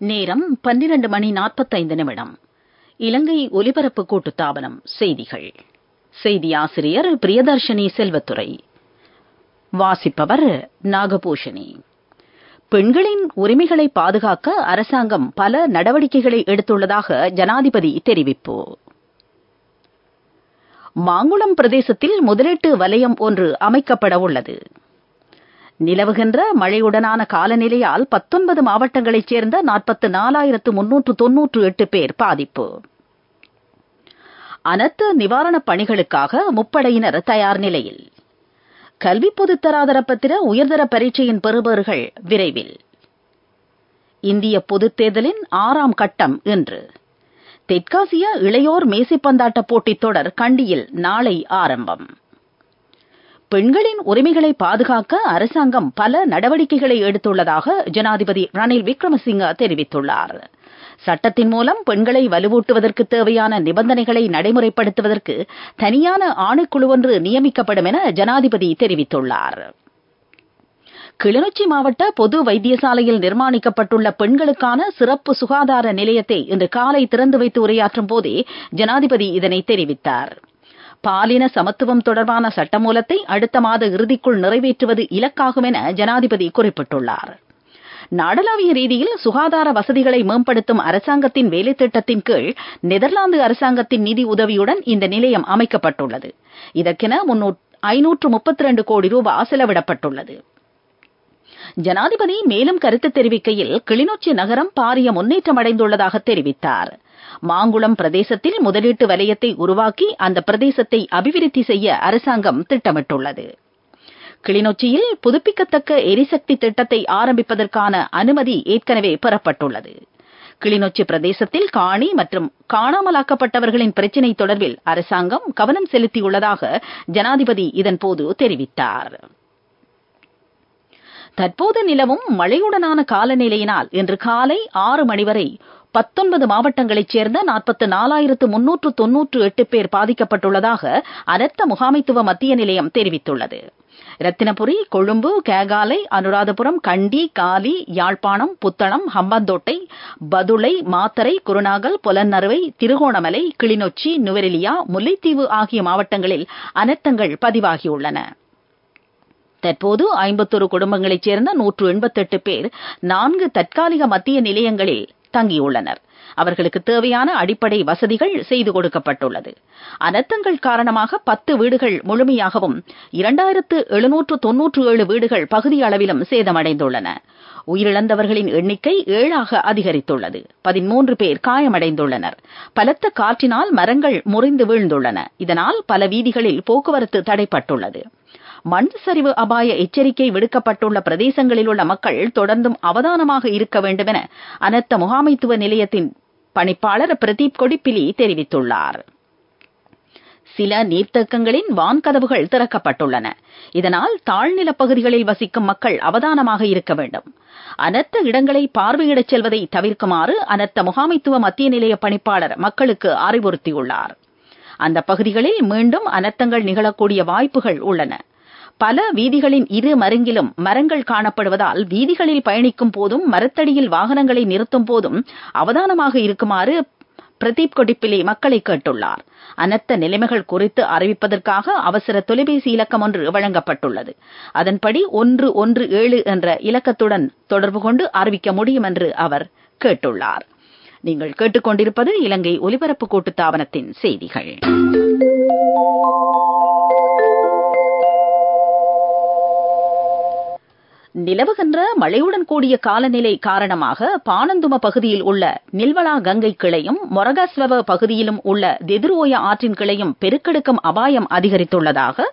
நேரம் 12:45. இலங்கை ஒலிபரப்பு கூட்டுத்தாபனம் செய்திகள். செய்தி ஆசிரியர் பிரியதர்ஷினி செல்வத்துறை. வாசிப்பவர் நாகபூஷணி. பெண்களின் உரிமைகளை பாதுகாக்க அரசாங்கம் பல நடவடிக்கைகளை எடுத்துள்ளதாக ஜனாதிபதி தெரிவிப்பு. மாங்குளம் பிரதேசத்தில் முதலீட்டு வலயம் ஒன்று அமைக்கப்பட உள்ளது. நிலவுகின்ற மழையுடனான காலநிலையால் 19 மாவட்டங்களைச் சேர்ந்த 44,398 பேர் பாதிப்பு. அனர்த்த நிவாரணப் பணிகளுக்காக முப்படையினர் தயார் நிலையில். கல்வி பொதுத்தராதர பத்திர உயர்தர பரீட்சையின் பெறுபேறுகள் விரைவில். இந்திய பொதுத் தேர்தலின் 6ஆம் கட்டம் இன்று. தெற்காசிய இளையோர் மேசைப்பந்தாட்ட போட்டித் தொடர் கண்டியில் நாளை ஆரம்பம். பெண்களின் உரிமைகளை பாதுகாக்க அரசாங்கம் பல நடவடிக்கைகளை எடுத்துள்ளதாக ஜனாதிபதி ரணில் விக்ரமசிங்க தெரிவித்துள்ளார். சட்டத்தின் மூலம் பெண்களை வலுவூட்டுவதற்கு தேவையான நிபந்தனைகளை நடைமுறைப்படுத்துவதற்கு தனியான ஆணைக்குழு ஒன்று நியமிக்கப்படும் என ஜனாதிபதி தெரிவித்துள்ளார். கிளிநொச்சி மாவட்ட பொது வைத்தியசாலையில் நிர்மாணிக்கப்பட்டுள்ள பெண்களுக்கான சிறப்பு சுகாதார நிலையத்தை இன்று காலை திறந்து வைத்து உரையாற்றும் போதே ஜனாதிபதி இதனை தெரிவித்தார். பாலின சமத்துவம் தொடர்பான சட்டமூலத்தை அடுத்த மாத இறுதிக்குள் நிறைவேற்றுவது இலக்காகும் என ஜனாதிபதி குறிப்பிட்டுள்ளார். நாடளாவிய ரீதியில் சுகாதார வசதிகளை மேம்படுத்தும் அரசாங்கத்தின் வேலை திட்டத்தின் கீழ் நெதர்லாந்து அரசாங்கத்தின் நிதி உதவியுடன் இந்த நிலையம் அமைக்கப்பட்டுள்ளது. இதற்கென 532 கோடி ரூபாய் செலவிடப்பட்டுள்ளது. ஜனாதிபதி மேலும் கருத்து தெரிவிக்கையில் கிளிநொச்சி நகரம் பாரிய முன்னேற்றம் அடைந்துள்ளதாக தெரிவித்தார். மாங்குளம் பிரதேசத்தில் முதலீட்டு வலயத்தை உருவாக்கி அந்த பிரதேசத்தை அபிவிருத்தி செய்ய அரசாங்கம் திட்டமிட்டுள்ளது. கிளிநொச்சியில் புதுப்பிக்கத்தக்க எரிசக்தி திட்டத்தை ஆரம்பிப்பதற்கான அனுமதி ஏற்கனவே பெறப்பட்டுள்ளது. கிளிநொச்சி பிரதேசத்தில் காணி மற்றும் காணாமலாக்கப்பட்டவர்களின் பிரச்சினை தொடர்பில் அரசாங்கம் கவனம் செலுத்தியுள்ளதாக ஜனாதிபதி இதன்போது தெரிவித்தார். தற்போது நிலவும் மழையுடனான காலநிலையினால் இன்று காலை 6 மணி வரை 19 மாவட்டங்களைச் சேர்ந்த 44,398 பேர் பாதிக்கப்பட்டுள்ளதாக அனர்த்த முகாமைத்துவ மத்திய நிலையம் தெரிவித்துள்ளது. ரத்தினபுரி, கொழும்பு, கேகாலை, அனுராதபுரம், கண்டி, காலி, யாழ்ப்பாணம், புத்தளம், ஹம்பாந்தோட்டை, பதுளை, மாத்தறை, குருநாகல், பொலன்னறுவை, திருகோணமலை, கிளிநொச்சி, நுவரெலியா, முல்லைத்தீவு ஆகிய மாவட்டங்களில் அனர்த்தங்கள் பதிவாகியுள்ளன. தற்போது 51 குடும்பங்களைச் சேர்ந்த 188 பேர் 4 தற்காலிக மத்திய நிலையங்களில் தங்கியுள்ளனர். அவர்களுக்கு தேவையான அடிப்படை வசதிகள் செய்து கொடுக்கப்பட்டுள்ளது. அனர்த்தங்கள் காரணமாக 10 வீடுகள் முழுமையாகவும் 2797 வீடுகள் பகுதி அளவிலும் சேதமடைந்துள்ளன. உயிரிழந்தவர்களின் எண்ணிக்கை 7ஆக அதிகரித்துள்ளது. 13 பேர் காயமடைந்துள்ளனர். பலத்த காற்றினால் மரங்கள் முறிந்து வீழ்ந்துள்ளன. இதனால் பல வீதிகளில் போக்குவரத்து தடைப்பட்டுள்ளது. மண் சரிவு அபாய எச்சரிக்கை விடுக்கப்பட்டுள்ள பிரதேசங்களில் உள்ள மக்கள் தொடர்ந்தும் அவதானமாக இருக்க வேண்டும் என அனர்த்த முகாமைத்துவ நிலையத்தின் பணிப்பாளர் பிரதீப் கொடிப்பிலி தெரிவித்துள்ளார். சில நீர்த்தேக்கங்களின் வான்கதவுகள் திறக்கப்பட்டுள்ளன. இதனால் தாழ்நில பகுதிகளில் வசிக்கும் மக்கள் அவதானமாக இருக்க வேண்டும். அனர்த்த இடங்களை பார்வையிடச் செல்வதை தவிர்க்குமாறு அனர்த்த முகாமைத்துவ மத்திய நிலைய பணிப்பாளர் மக்களுக்கு அறிவுறுத்தியுள்ளார். அந்த பகுதிகளில் மீண்டும் அனர்த்தங்கள் நிகழக்கூடிய வாய்ப்புகள் உள்ளன. பல வீதிகளின் இரு மருங்கிலும் மரங்கள் காணப்படுவதால் வீதிகளில் பயணிக்கும் போதும் மரத்தடியில் வாகனங்களை நிறுத்தும் போதும் அவதானமாக இருக்குமாறு பிரதீப் கொடிப்பிலி மக்களை கேட்டுள்ளார். அனர்த்த நிலைமைகள் குறித்து அறிவிப்பதற்காக அவசர தொலைபேசி இலக்கம் ஒன்று வழங்கப்பட்டுள்ளது. அதன்படி 117 என்ற இலக்கத்துடன் தொடர்பு கொண்டு அறிவிக்க முடியும் என்று அவர் கேட்டுள்ளார். நீங்கள் கேட்டுக்கொண்டிருப்பது இலங்கை ஒலிபரப்பு கூட்டுத்தாபனத்தின் செய்திகள். நிலவுகின்ற மழையுடன் கூடிய காலநிலை காரணமாக பாணந்தும பகுதியில் உள்ள நில்வலா கங்கை கிளையும் மொரகாஸ்வவ பகுதியிலும் உள்ள தெதுரோய ஆற்றின் கிளையும் பெருக்கெடுக்கும் அபாயம் அதிகரித்துள்ளதாக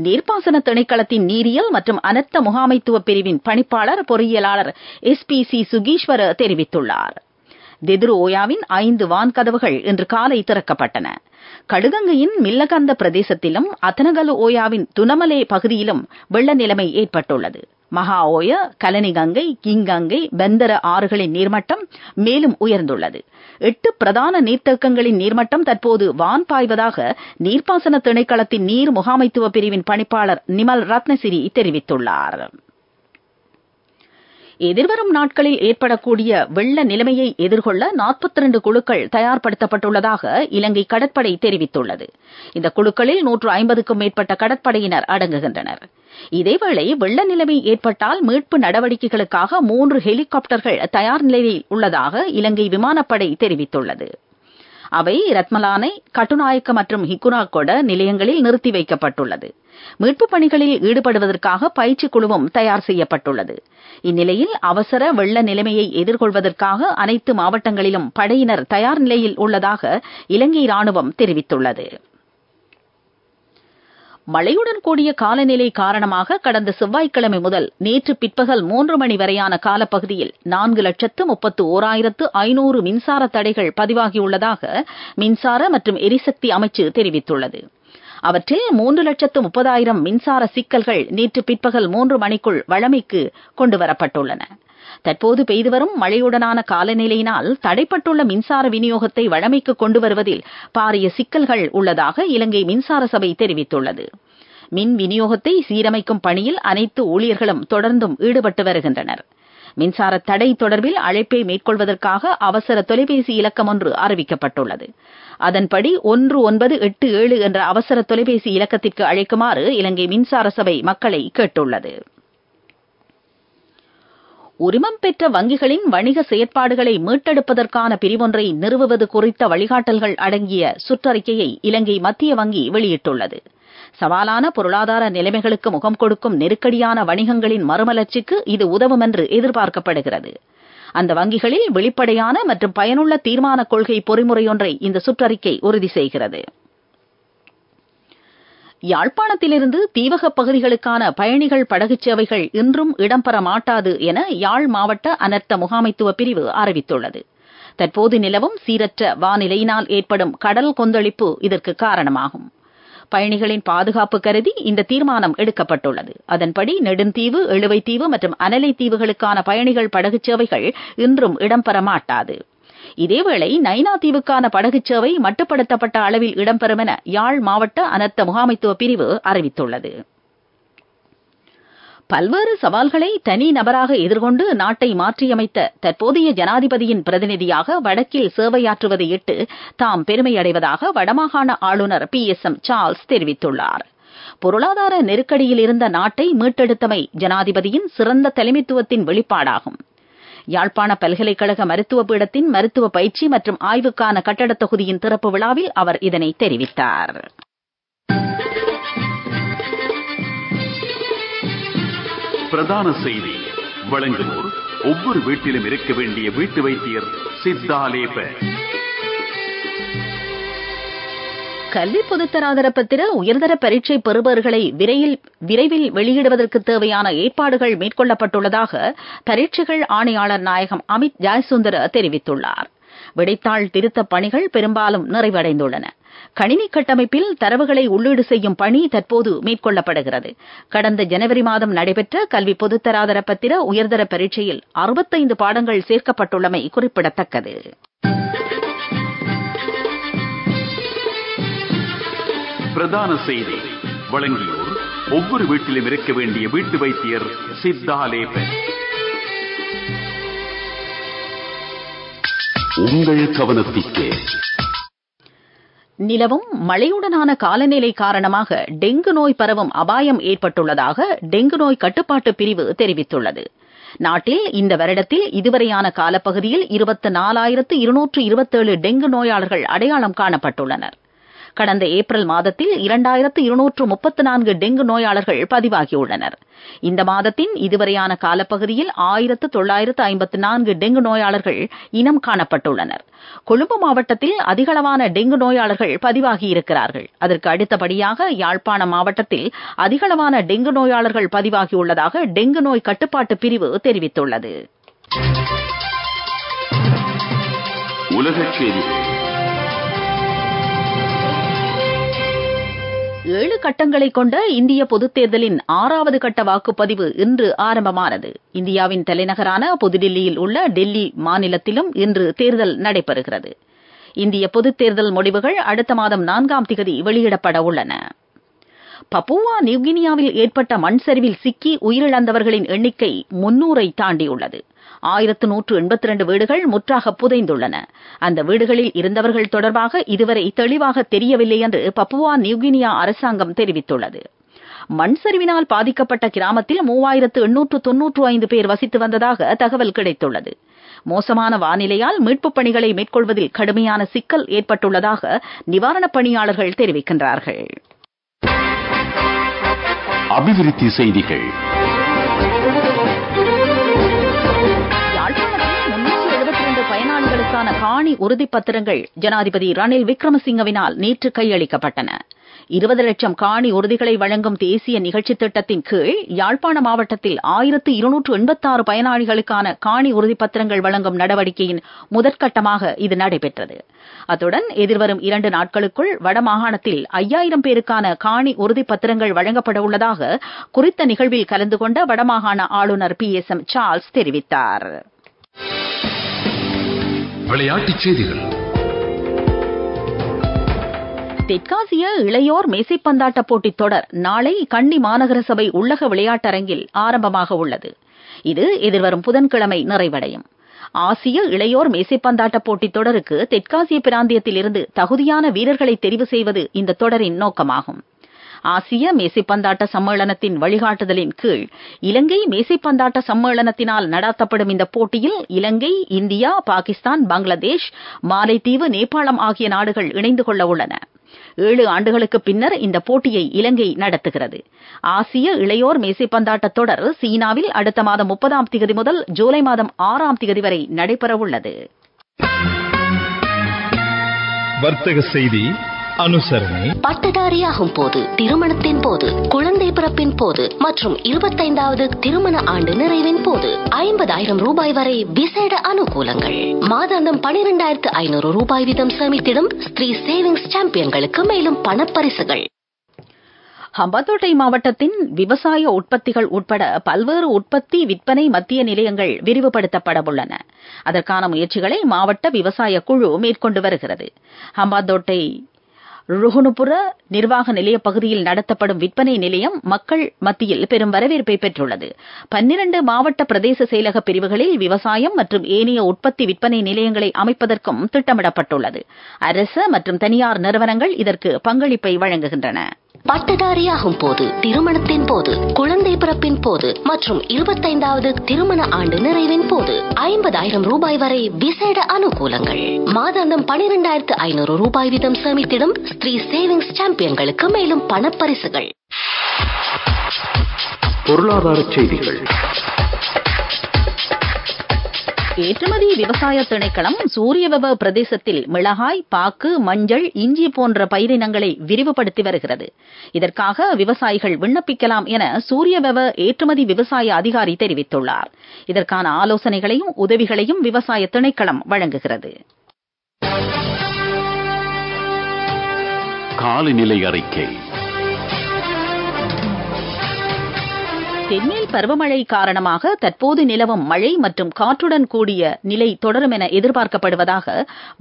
நீர்ப்பாசன திணைக்களத்தின் நீரியல் மற்றும் அனர்த்த முகாமைத்துவ பிரிவின் பணிப்பாளர் பொறியியலாளர் SPC சுகீஸ்வர தெரிவித்துள்ளார். தெதுரோயாவின் 5 வான்கதவுகள் இன்று காலை திறக்கப்பட்டன. கடுகங்கையின் மில்லகந்த பிரதேசத்திலும் அத்தனகலு ஓயாவின் துனமலே பகுதியிலும் வெள்ள நிலைமை ஏற்பட்டுள்ளது. மகா ஓய, கலனிகங்கை, கிங்கங்கை, பெந்தர ஆறுகளின் நீர்மட்டம் மேலும் உயர்ந்துள்ளது. 8 பிரதான நீர்த்தேக்கங்களின் நீர்மட்டம் தற்போது வான் பாய்வதாக நீர்ப்பாசன திணைக்களத்தின் நீர் முகாமைத்துவ பிரிவின் பணிப்பாளர் நிமல் ரத்னசிறி தெரிவித்துள்ளார். எதிர்வரும் நாட்களில் ஏற்படக்கூடிய வெள்ள நிலைமையை எதிர்கொள்ள 42 குழுக்கள் தயார்படுத்தப்பட்டுள்ளதாக இலங்கை கடற்படை தெரிவித்துள்ளது. இந்த குழுக்களில் 150க்கும் மேற்பட்ட கடற்படையினர் அடங்குகின்றனர். இதேவேளை வெள்ள நிலைமை ஏற்பட்டால் மீட்பு நடவடிக்கைகளுக்காக 3 ஹெலிகாப்டர்கள் தயார் நிலையில் உள்ளதாக இலங்கை விமானப்படை தெரிவித்துள்ளது. அவை ரத்மலானை, கட்டுநாயக்க மற்றும் ஹிக்குனாகொட நிலையங்களில் நிறுத்தி வைக்கப்பட்டுள்ளது. மீட்புப் பணிகளில் ஈடுபடுவதற்காக பயிற்சி குழுவும் தயார் செய்யப்பட்டுள்ளது. இந்நிலையில் அவசர வெள்ள நிலைமையை எதிர்கொள்வதற்காக அனைத்து மாவட்டங்களிலும் படையினர் தயார் நிலையில் உள்ளதாக இலங்கை ராணுவம் தெரிவித்துள்ளது. மழையுடன் கூடிய காலநிலை காரணமாக கடந்த செவ்வாய்க்கிழமை முதல் நேற்று பிற்பகல் 3 மணி வரையான காலப்பகுதியில் 4,31,500 மின்சார தடைகள் பதிவாகியுள்ளதாக மின்சார மற்றும் எரிசக்தி அமைச்சு தெரிவித்துள்ளது. அவற்றில் 3,30,000 மின்சார சிக்கல்கள் நேற்று பிற்பகல் 3 மணிக்குள் வழமைக்கு கொண்டுவரப்பட்டுள்ளன. தற்போது பெய்து வரும் மழையுடனான காலநிலையினால் தடைப்பட்டுள்ள மின்சார விநியோகத்தை வழமைக்கு கொண்டு வருவதில் பாரிய சிக்கல்கள் உள்ளதாக இலங்கை மின்சார சபை தெரிவித்துள்ளது. மின் விநியோகத்தை சீரமைக்கும் பணியில் அனைத்து ஊழியர்களும் தொடர்ந்தும் ஈடுபட்டு வருகின்றனர். மின்சார தடை தொடர்பில் அழைப்பை மேற்கொள்வதற்காக அவசர தொலைபேசி இலக்கம் ஒன்று அறிவிக்கப்பட்டுள்ளது. அதன்படி 1987 என்ற அவசர தொலைபேசி இலக்கத்திற்கு அழைக்குமாறு இலங்கை மின்சார சபை மக்களை கேட்டுள்ளது. உரிமம் பெற்ற வங்கிகளின் வணிக செயற்பாடுகளை மீட்டெடுப்பதற்கான பிரிவொன்றை நிறுவுவது குறித்த வழிகாட்டல்கள் அடங்கிய சுற்றறிக்கையை இலங்கை மத்திய வங்கி வெளியிட்டுள்ளது. சவாலான பொருளாதார நிலைமைகளுக்கு முகம் கொடுக்கும் நெருக்கடியான வணிகங்களின் மறுமலர்ச்சிக்கு இது உதவும் என்று எதிர்பார்க்கப்படுகிறது. அந்த வங்கிகளில் வெளிப்படையான மற்றும் பயனுள்ள தீர்மான கொள்கை பொறிமுறையொன்றை இந்த சுற்றறிக்கை உறுதி செய்கிறது. யாழ்ப்பாணத்திலிருந்து தீவக பகுதிகளுக்கான பயணிகள் படகுச் சேவைகள் இன்றும் இடம்பெற மாட்டாது என யாழ் மாவட்ட அனர்த்த முகாமைத்துவ பிரிவு அறிவித்துள்ளது. தற்போது நிலவும் சீரற்ற வானிலையினால் ஏற்படும் கடல் கொந்தளிப்பு இதற்கு காரணமாகும். பயணிகளின் பாதுகாப்பு கருதி இந்த தீர்மானம் எடுக்கப்பட்டுள்ளது. அதன்படி நெடுந்தீவு, எழுவைத்தீவு மற்றும் அனலை தீவுகளுக்கான பயணிகள் படகுச் சேவைகள் இன்றும் இடம்பெற மாட்டாது. இதேவேளை நைனா தீவுக்கான படகுச் சேவை மட்டுப்படுத்தப்பட்ட அளவில் இடம்பெறும் என யாழ் மாவட்ட அனர்த்த முகாமைத்துவ பிரிவு அறிவித்துள்ளது. பல்வேறு சவால்களை தனி நபராக எதிர்கொண்டு நாட்டை மாற்றியமைத்த தற்போதைய ஜனாதிபதியின் பிரதிநிதியாக வடக்கில் சேவையாற்றுவதையிட்டு தாம் பெருமையடைவதாக வடமாகாண ஆளுநர் PSM சார்ல்ஸ் தெரிவித்துள்ளார். பொருளாதார நெருக்கடியில் இருந்த நாட்டை மீட்டெடுத்தமை ஜனாதிபதியின் சிறந்த தலைமைத்துவத்தின் வெளிப்பாடாகும். யாழ்ப்பாண பல்கலைக்கழக மருத்துவ பீடத்தின் மருத்துவ பயிற்சி மற்றும் ஆய்வுக்கான கட்டடத் தொகுதியின் திறப்பு விழாவில் அவர் இதனை தெரிவித்தார். பிரதான செய்தி வழங்குவோர் ஒவ்வொரு வீட்டிலும் இருக்க வேண்டிய வீட்டு வைத்தியர் சித்தாலேப. கல்வி பொதுத்தராதர பத்திர உயர்தர பரீட்சை பெறுபவர்களை விரைவில் வெளியிடுவதற்கு தேவையான ஏற்பாடுகள் மேற்கொள்ளப்பட்டுள்ளதாக பரீட்சைகள் ஆணையாளர் நாயகம் அமித் ஜெயசுந்தர தெரிவித்துள்ளார். விடைத்தாள் திருத்தப் பணிகள் பெரும்பாலும் நிறைவடைந்துள்ளன. கணினி கட்டமைப்பில் தரவுகளை உள்ளீடு செய்யும் பணி தற்போது மேற்கொள்ளப்படுகிறது. கடந்த ஜனவரி மாதம் நடைபெற்ற கல்வி பொதுத்தராதர பத்திர உயர்தர பரீட்சையில் 65 பாடங்கள் சேர்க்கப்பட்டுள்ளமை குறிப்பிடத்தக்கது. பிரதான செய்தி வழங்கியோர் ஒவ்வொரு வீட்டிலும் இருக்க வேண்டிய வீட்டு வைத்தியர் சித்தாலேப. உங்கள் கவனத்திற்கு நிலவும் மழையுடனான காலநிலை காரணமாக டெங்கு நோய் பரவும் அபாயம் ஏற்பட்டுள்ளதாக டெங்கு நோய் கட்டுப்பாட்டு பிரிவு தெரிவித்துள்ளது. நாட்டில் இந்த வருடத்தில் இதுவரையான காலப்பகுதியில் 24,227 டெங்கு நோயாளர்கள் அடையாளம் காணப்பட்டுள்ளனர். கடந்த ஏப்ரல் மாதத்தில் 2,234 டெங்கு நோயாளர்கள் பதிவாகியுள்ளனர். இந்த மாதத்தின் இதுவரையான காலப்பகுதியில் 1,954 டெங்கு நோயாளர்கள் இனம் காணப்பட்டுள்ளனர். கொழும்பு மாவட்டத்தில் அதிகளவான டெங்கு நோயாளர்கள் பதிவாகியிருக்கிறார்கள். அதற்கு அடுத்தபடியாக யாழ்ப்பாண மாவட்டத்தில் அதிகளவான டெங்கு நோயாளர்கள் பதிவாகியுள்ளதாக டெங்கு நோய் கட்டுப்பாட்டு பிரிவு தெரிவித்துள்ளது. உலகச் செய்திகள். 7 கட்டங்களை கொண்ட இந்திய பொதுத் தேர்தலின் 6வது கட்ட வாக்குப்பதிவு இன்று ஆரம்பமானது. இந்தியாவின் தலைநகரான புதுடில்லியில் உள்ள டெல்லி மாநிலத்திலும் இன்று தேர்தல் நடைபெறுகிறது. இந்திய பொதுத் தேர்தல் முடிவுகள் அடுத்த மாதம் 4ஆம் தேதி வெளியிடப்பட உள்ளன. பப்புவா நியூகினியாவில் ஏற்பட்ட மண் சரிவில் சிக்கி உயிரிழந்தவர்களின் எண்ணிக்கை 300-ஐ தாண்டியுள்ளது. 1182 வீடுகள் முற்றாக புதைந்துள்ளன. அந்த வீடுகளில் இருந்தவர்கள் தொடர்பாக இதுவரை தெளிவாக தெரியவில்லை என்று பப்புவா நியூகினியா அரசாங்கம் தெரிவித்துள்ளது. மண் சரிவினால் பாதிக்கப்பட்ட கிராமத்தில் 3895 பேர் வசித்து வந்ததாக தகவல் கிடைத்துள்ளது. மோசமான வானிலையால் மீட்புப் பணிகளை மேற்கொள்வதில் கடுமையான சிக்கல் ஏற்பட்டுள்ளதாக நிவாரணப் பணியாளர்கள் தெரிவிக்கின்றார்கள். அபிவிருத்தி செய்திகள். யாழ்ப்பாணத்தில் 372 பயனாளிகளுக்கான காணி உறுதிப்பத்திரங்கள் ஜனாதிபதி ரணில் விக்ரமசிங்கவினால் நேற்று கையளிக்கப்பட்டன. 20 லட்சம் காணி உறுதிகளை வழங்கும் தேசிய நிகழ்ச்சி திட்டத்தின் கீழ் யாழ்ப்பாண மாவட்டத்தில் 1286 பயனாளிகளுக்கான காணி உறுதிப்பத்திரங்கள் வழங்கும் நடவடிக்கையின் முதற்கட்டமாக இது நடைபெற்றது. அத்துடன் எதிர்வரும் 2 நாட்களுக்குள் வடமாகாணத்தில் 5000 பேருக்கான காணி உறுதிப்பத்திரங்கள் வழங்கப்பட உள்ளதாக குறித்த நிகழ்வில் கலந்து கொண்ட வடமாகாண ஆளுநர் PSM சார்ல்ஸ் தெரிவித்தார். விளையாட்டுச் செய்திகள். தெற்காசிய இளையோர் மேசைப்பந்தாட்ட போட்டித் தொடர் நாளை கண்டி மாநகர சபை உள்ளக விளையாட்டரங்கில் ஆரம்பமாக உள்ளது. இது எதிர்வரும் புதன்கிழமை நிறைவடையும். ஆசிய இளையோர் மேசைப்பந்தாட்ட போட்டித் தொடருக்கு தெற்காசிய பிராந்தியத்திலிருந்து தகுதியான வீரர்களை தெரிவு செய்வது இந்த தொடரின் நோக்கமாகும். ஆசிய மேசைப்பந்தாட்ட சம்மேளனத்தின் வழிகாட்டுதலின் கீழ் இலங்கை மேசைப்பந்தாட்ட சம்மேளனத்தினால் நடத்தப்படும் இந்த போட்டியில் இலங்கை, இந்தியா, பாகிஸ்தான், பங்களாதேஷ், மாலைத்தீவு, நேபாளம் ஆகிய நாடுகள் இணைந்து கொள்ள உள்ளன. 7 ஆண்டுகளுக்கு பின்னர் இந்த போட்டியை இலங்கை நடத்துகிறது. ஆசிய இளையோர் மேசைப்பந்தாட்ட தொடர் சீனாவில் அடுத்த மாதம் 30ஆம் தேதி முதல் ஜூலை மாதம் 6ஆம் தேதி வரை நடைபெறவுள்ளது. வர்த்தக செய்தி அனுசரணை. பட்டதாரியாகும் போது, திருமணத்தின் போது, குழந்தை பிறப்பின் போது மற்றும் 25வது திருமண ஆண்டு நிறைவின் போது 50,000 ரூபாய் வரை விசேட அனுகூலங்கள். மாதாந்தம் 12,500 ரூபாய் வீதம் சேமித்திடும் ஸ்ரீ சேவிங்ஸ் சாம்பியன்களுக்கு மேலும் பணப்பரிசுகள். ஹம்பாந்தோட்டை மாவட்டத்தின் விவசாய உற்பத்திகள் உட்பட பல்வேறு உற்பத்தி விற்பனை மத்திய நிலையங்கள் விரிவுபடுத்தப்பட உள்ளன. அதற்கான முயற்சிகளை மாவட்ட விவசாய குழு மேற்கொண்டு வருகிறது. ஹம்பாந்தோட்டை ருகுணுபுர நிர்வாக நிலைய பகுதியில் நடத்தப்படும் விற்பனை நிலையம் மக்கள் மத்தியில் பெரும் வரவேற்பை பெற்றுள்ளது. 12 மாவட்ட பிரதேச செயலக பிரிவுகளில் விவசாயம் மற்றும் ஏனைய உற்பத்தி விற்பனை நிலையங்களை அமைப்பதற்கும் திட்டமிடப்பட்டுள்ளது. அரசு மற்றும் தனியார் நிறுவனங்கள் இதற்கு பங்களிப்பை வழங்குகின்றன. பட்டதாரியாகும் போது, திருமணத்தின் போது, குழந்தை பிறப்பின் போது மற்றும் 25வது திருமண ஆண்டு நிறைவின் போது 50,000 ரூபாய் வரை விசேட அனுகூலங்கள். மாதாந்தம் 12,500 ரூபாய் வீதம் சேமித்திடும் ஸ்ரீ சேவிங்ஸ் சாம்பியன்களுக்கு மேலும் பணப்பரிசுகள். பொருளாதார செய்திகள். ஏற்றுமதி விவசாய திணைக்களம் சூரியவெவ பிரதேசத்தில் மிளகாய், பாக்கு, மஞ்சள், இஞ்சி போன்ற பயிரினங்களை விரிவுபடுத்தி வருகிறது. இதற்காக விவசாயிகள் விண்ணப்பிக்கலாம் என சூரியவெவ ஏற்றுமதி விவசாய அதிகாரி தெரிவித்துள்ளார். இதற்கான ஆலோசனைகளையும் உதவிகளையும் விவசாய திணைக்களம் வழங்குகிறது. காலநிலை அறிக்கை. தென்மேல் பருவமழை காரணமாக தற்போது நிலவும் மழை மற்றும் காற்றுடன் கூடிய நிலை தொடரும் என எதிர்பார்க்கப்படுவதாக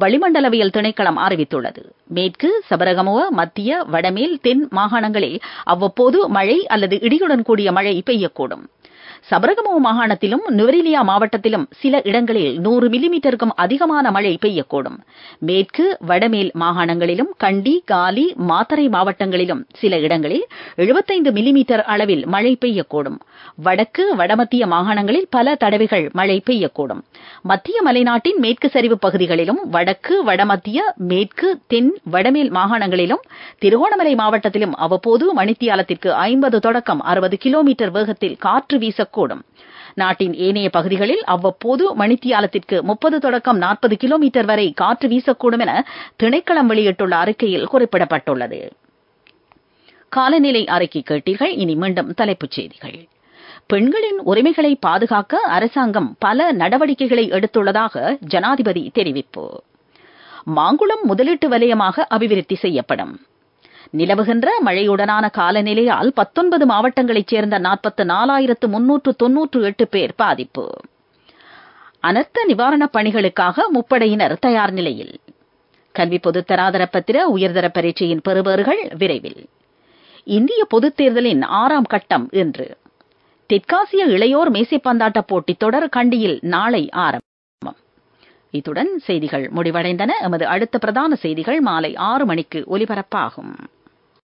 வளிமண்டலவியல் திணைக்களம் அறிவித்துள்ளது. மேற்கு, சபரகமுவ, மத்திய, வடமேல், தென் மாகாணங்களில் அவ்வப்போது மழை அல்லது இடியுடன் கூடிய மழை பெய்யக்கூடும். சபரகமுவ மாகாணத்திலும் நுவரெலியா மாவட்டத்திலும் சில இடங்களில் 100 மில்லிமீட்டருக்கும் அதிகமான மழை பெய்யக்கூடும். மேற்கு, வடமேல் மாகாணங்களிலும் கண்டி, காலி, மாத்தறை மாவட்டங்களிலும் சில இடங்களில் 75 மில்லிமீட்டர் அளவில் மழை பெய்யக்கூடும். வடக்கு, வடமத்திய மாகாணங்களில் பல தடவைகள் மழை பெய்யக்கூடும். மத்திய மலைநாட்டின் மேற்கு சரிவு பகுதிகளிலும் வடக்கு, வடமத்திய, மேற்கு, தென், வடமேல் மாகாணங்களிலும் திருகோணமலை மாவட்டத்திலும் அவ்வப்போது மணித்தியாலத்திற்கு 50 தொடக்கம் 60 கிலோமீட்டர் வேகத்தில் காற்று வீசக்கூடும். நாட்டின் ஏனைய பகுதிகளில் அவ்வப்போது மணித்தியாலத்திற்கு 30 தொடக்கம் 40 கிலோமீட்டர் வரை காற்று வீசக்கூடும் என திணைக்களம் வெளியிட்டுள்ள அறிக்கையில் குறிப்பிடப்பட்டுள்ளது. காலநிலை அறிக்கை கேட்டீர்கள். இனி மீண்டும் தலைப்புச் செய்திகள். பெண்களின் உரிமைகளை பாதுகாக்க அரசாங்கம் பல நடவடிக்கைகளை எடுத்துள்ளதாக ஜனாதிபதி தெரிவிப்பு. மாங்குளம் முதலீட்டு வலயமாக அபிவிருத்தி செய்யப்படும். நிலவுகின்ற மழையுடனான காலநிலையால் 19 மாவட்டங்களைச் சேர்ந்த 44,398 பேர் பாதிப்பு. அனர்த்த நிவாரணப் பணிகளுக்காக முப்படையினர் தயார் நிலையில். கல்வி பொதுத்தராதர பத்திர உயர்தர பரீட்சையின் பெறுபேறுகள் விரைவில். இந்திய பொதுத் தேர்தலின் 6ஆம் கட்டம் இன்று. தெற்காசிய இளையோர் மேசைப்பந்தாட்ட போட்டித் தொடர் கண்டியில் நாளை ஆரம்பம். இத்துடன் செய்திகள் முடிவடைந்தன. எமது அடுத்த பிரதான செய்திகள் மாலை 6 மணிக்கு ஒலிபரப்பாகும்.